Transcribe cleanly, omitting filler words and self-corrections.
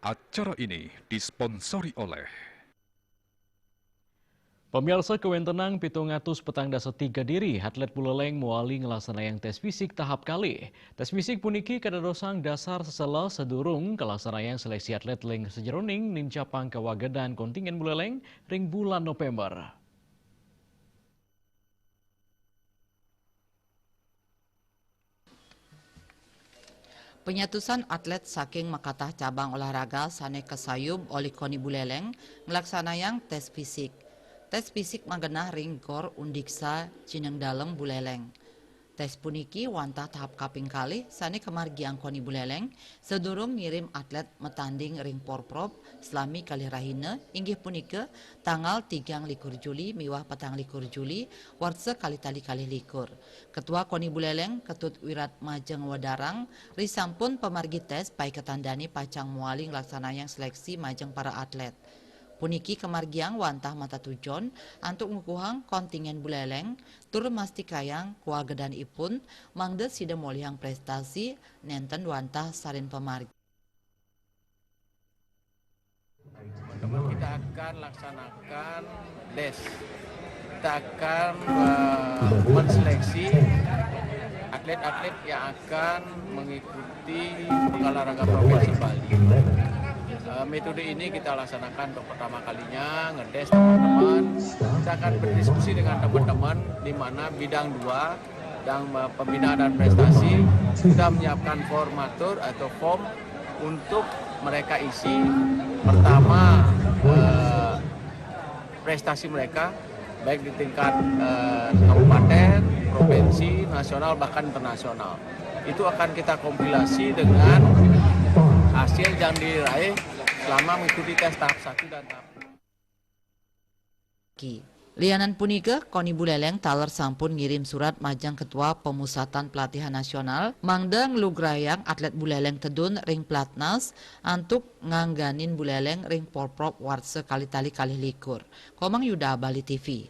Acara ini disponsori oleh Pemirsa kewentenang pitung atus petang dasa 3 diri, atlet buleleng muali ngelaksanayan tes fisik tahap kali. Tes fisik puniki kadadosang dasar sesela sedurung kelaksanayang seleksi atlet leng sejeroning nincapang kawagedan kontingen buleleng ring bulan November. Penyatusan atlet saking Makatah cabang olahraga Sane Kesayub oleh Koni Buleleng ngelaksanayan tes fisik. Tes fisik magenah ring gor undiksa Cineng Dalem Buleleng. Tes puniki wantah tahap kaping kali Sane kemargiang Koni Buleleng sedurung ngirim atlet metanding ring porprov selami kali rahina inggih punike tanggal 3 Juli miwah petang Juli warsa kali likur. Ketua Koni Buleleng Ketut Wirat Majeng Wadarang risampun pemargi tes pai ketandani pacang mualing laksanayang seleksi majeng para atlet. Puniki kemargiang wantah mata tujon antuk ngukuhang kontingen buleleng tur mastikayang kuagedan ipun mangde sida moliang prestasi nenten wantah sarin pemargi. Teman-teman, kita akan laksanakan les. Kita akan menseleksi atlet-atlet yang akan mengikuti olahraga provinsi Bali. Metode ini kita laksanakan untuk pertama kalinya, ngedes teman-teman. Kita akan berdiskusi dengan teman-teman di mana bidang 2 dan pembinaan dan prestasi sudah menyiapkan formatur atau form untuk mereka isi. Pertama, prestasi mereka baik di tingkat kabupaten, provinsi, nasional bahkan internasional. Itu akan kita kompilasi dengan hasil yang diraih selama mengikuti tes tahap 1 dan tahap 2. Lianan punika Koni Buleleng taler sampun ngirim surat majang Ketua Pemusatan Pelatihan Nasional mangdeng lugrayang atlet buleleng tedun ring platnas antuk ngangganin buleleng ring porprov warse kali likur. Komang Yuda Bali TV.